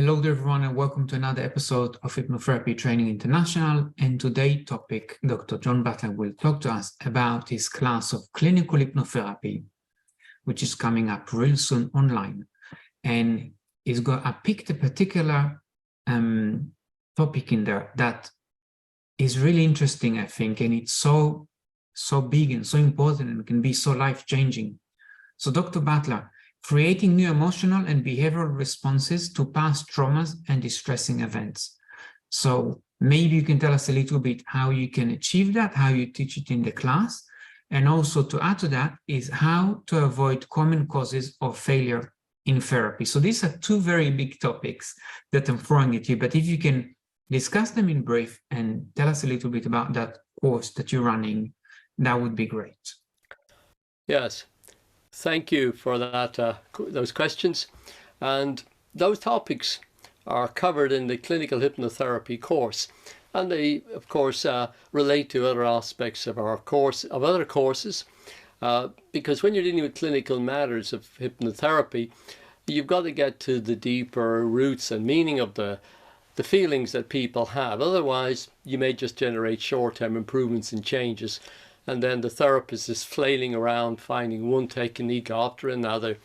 Hello there everyone, and welcome to another episode of Hypnotherapy Training International. And today's topic, Dr. John Butler will talk to us about his class of clinical hypnotherapy, which is coming up real soon online. And I picked a particular topic in there that is really interesting, I think, and it's so big and so important and can be so life-changing. So Dr. Butler, creating new emotional and behavioral responses to past traumas and distressing events. So maybe you can tell us a little bit how you can achieve that, how you teach it in the class, and also to add to that is how to avoid common causes of failure in therapy. So these are two very big topics that I'm throwing at you, but if you can discuss them in brief and tell us a little bit about that course that you're running, that would be great. Yes. Thank you for that, those questions. And those topics are covered in the clinical hypnotherapy course. And they, of course, relate to other aspects of our course, of other courses. Because when you're dealing with clinical matters of hypnotherapy, you've got to get to the deeper roots and meaning of the feelings that people have. Otherwise, you may just generate short-term improvements and changes. And then the therapist is flailing around finding one technique after another.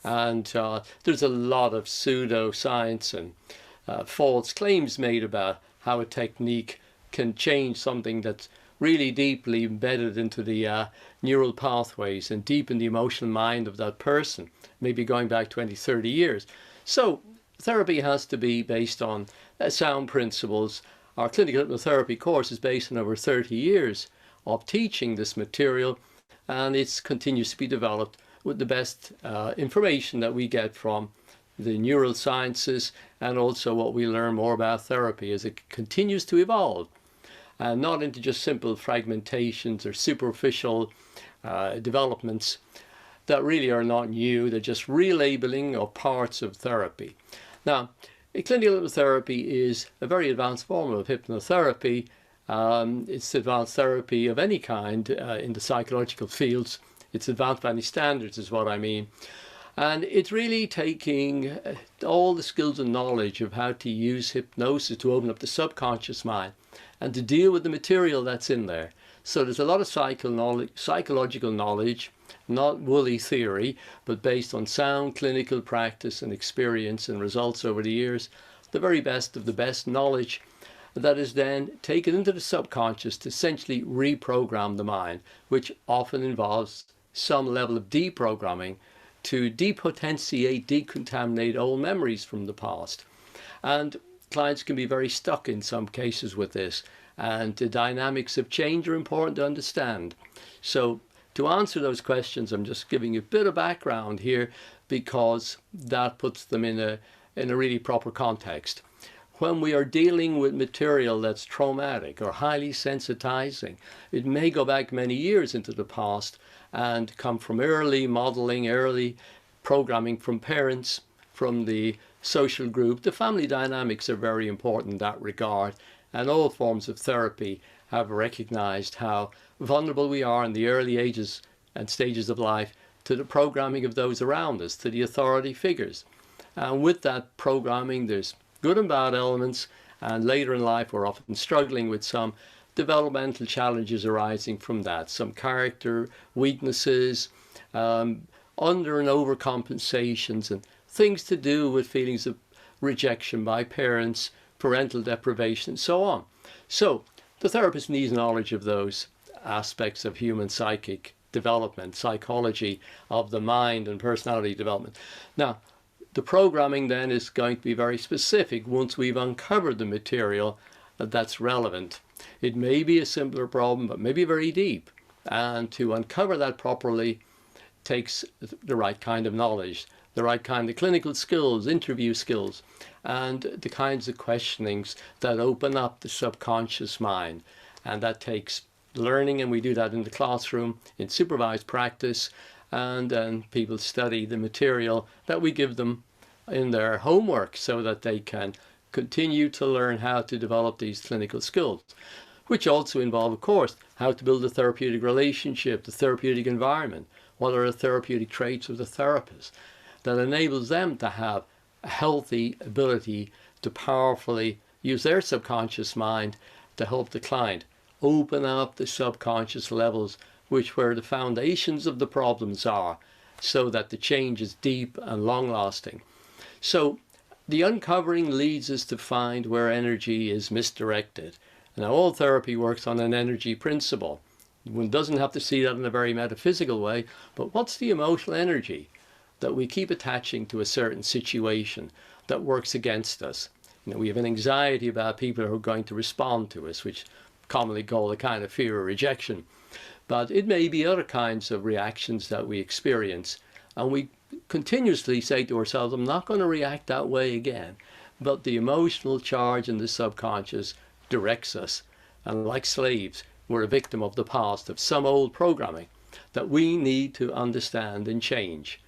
And there's a lot of pseudoscience and false claims made about how a technique can change something that's really deeply embedded into the neural pathways and deep in the emotional mind of that person, maybe going back 20, 30 years. So therapy has to be based on sound principles. Our clinical hypnotherapy course is based on over 30 years of teaching this material, and it continues to be developed with the best information that we get from the neural sciences and also what we learn more about therapy as it continues to evolve, and not into just simple fragmentations or superficial developments that really are not new. They're just relabeling of parts of therapy. Now, clinical hypnotherapy is a very advanced form of hypnotherapy. It's advanced therapy of any kind in the psychological fields. It's advanced by any standards is what I mean. And it's really taking all the skills and knowledge of how to use hypnosis to open up the subconscious mind and to deal with the material that's in there. So there's a lot of psychological knowledge, not woolly theory, but based on sound clinical practice and experience and results over the years, the very best of the best knowledge that is then taken into the subconscious to essentially reprogram the mind, which often involves some level of deprogramming to depotentiate, decontaminate old memories from the past. And clients can be very stuck in some cases with this, and the dynamics of change are important to understand. So to answer those questions, I'm just giving you a bit of background here because that puts them in a really proper context. When we are dealing with material that's traumatic or highly sensitizing, it may go back many years into the past and come from early modeling, early programming from parents, from the social group. The family dynamics are very important in that regard, and all forms of therapy have recognized how vulnerable we are in the early ages and stages of life to the programming of those around us, to the authority figures. And with that programming, there's good and bad elements, and later in life we're often struggling with some developmental challenges arising from that, some character weaknesses, under and overcompensations, and things to do with feelings of rejection by parents, parental deprivation, and so on. So the therapist needs knowledge of those aspects of human psychic development, psychology of the mind and personality development. Now, the programming then is going to be very specific once we've uncovered the material that's relevant. It may be a simpler problem, but maybe very deep. And to uncover that properly takes the right kind of knowledge, the right kind of clinical skills, interview skills, and the kinds of questionings that open up the subconscious mind. And that takes learning, and we do that in the classroom, in supervised practice, and then people study the material that we give them in their homework so that they can continue to learn how to develop these clinical skills, which also involve, of course, how to build a therapeutic relationship, the therapeutic environment, what are the therapeutic traits of the therapist that enables them to have a healthy ability to powerfully use their subconscious mind to help the client open up the subconscious levels, which where the foundations of the problems are, so that the change is deep and long-lasting. So the uncovering leads us to find where energy is misdirected. Now, all therapy works on an energy principle. One doesn't have to see that in a very metaphysical way, but what's the emotional energy that we keep attaching to a certain situation that works against us? We have an anxiety about people who are going to respond to us, which commonly called a kind of fear of rejection. But it may be other kinds of reactions that we experience, and we continuously say to ourselves, I'm not going to react that way again. But the emotional charge in the subconscious directs us, and like slaves, we're a victim of the past, of some old programming that we need to understand and change.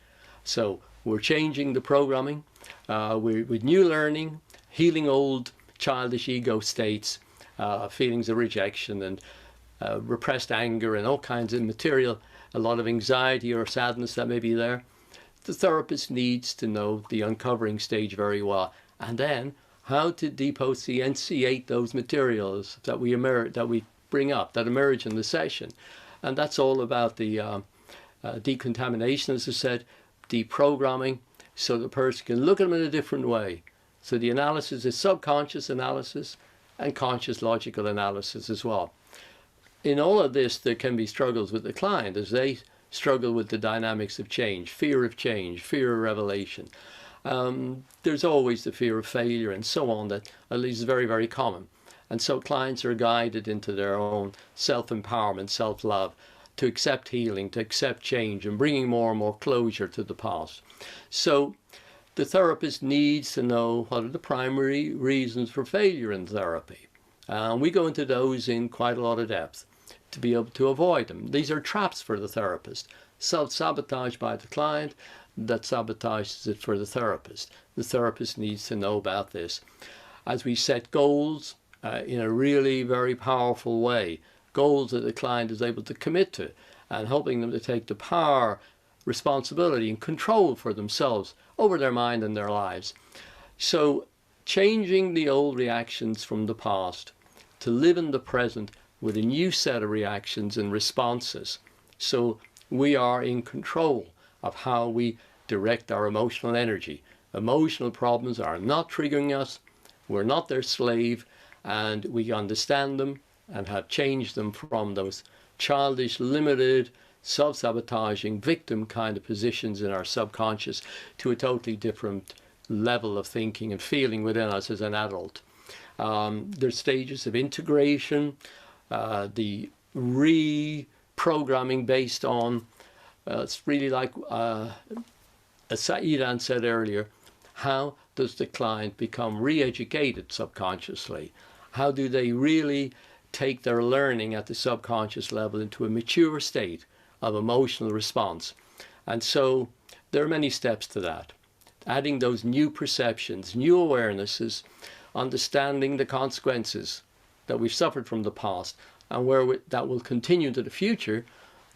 So we're changing the programming with new learning, healing old childish ego states, feelings of rejection and repressed anger and all kinds of material, a lot of anxiety or sadness that may be there. The therapist needs to know the uncovering stage very well, and then how to depotentiate those materials that we bring up, that emerge in the session. And that's all about the decontamination, as I said, deprogramming, so the person can look at them in a different way. So the analysis is subconscious analysis and conscious logical analysis as well. In all of this, there can be struggles with the client as they struggle with the dynamics of change, fear of revelation. There's always the fear of failure and so on that at least is very, very common. And so clients are guided into their own self-empowerment, self-love, to accept healing, to accept change, and bringing more and more closure to the past. So the therapist needs to know what are the primary reasons for failure in therapy. And we go into those in quite a lot of depth to be able to avoid them. These are traps for the therapist. Self-sabotage by the client that sabotages it for the therapist. The therapist needs to know about this. As we set goals in a really very powerful way, goals that the client is able to commit to, and helping them to take the power, responsibility and control for themselves over their mind and their lives. So changing the old reactions from the past to live in the present with a new set of reactions and responses. So we are in control of how we direct our emotional energy. Emotional problems are not triggering us. We're not their slave, and we understand them and have changed them from those childish, limited, self-sabotaging, victim kind of positions in our subconscious to a totally different level of thinking and feeling within us as an adult. There's stages of integration, the reprogramming based on, it's really like as Idan said earlier, how does the client become re-educated subconsciously? How do they really take their learning at the subconscious level into a mature state of emotional response? And so there are many steps to that. Adding those new perceptions, new awarenesses, understanding the consequences that we've suffered from the past and where that will continue into the future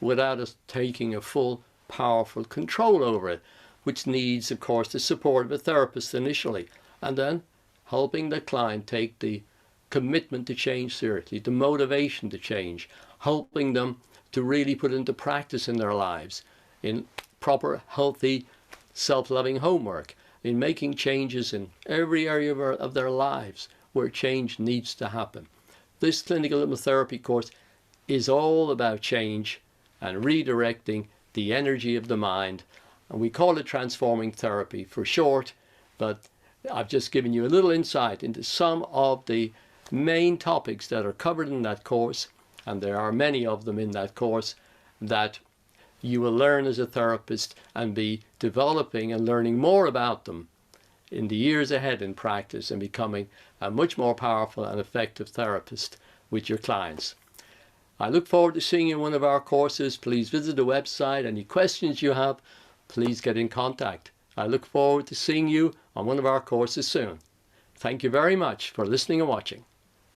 without us taking a full, powerful control over it, which needs, of course, the support of a therapist initially, and then helping the client take the commitment to change seriously, the motivation to change, helping them to really put into practice in their lives, in proper, healthy, self-loving homework, in making changes in every area of their lives where change needs to happen. This clinical hypnotherapy course is all about change and redirecting the energy of the mind. And we call it transforming therapy for short, but I've just given you a little insight into some of the main topics that are covered in that course, and there are many of them in that course that you will learn as a therapist and be developing and learning more about them in the years ahead in practice and becoming a much more powerful and effective therapist with your clients. I look forward to seeing you in one of our courses. Please visit the website. Any questions you have, please get in contact. I look forward to seeing you on one of our courses soon. Thank you very much for listening and watching.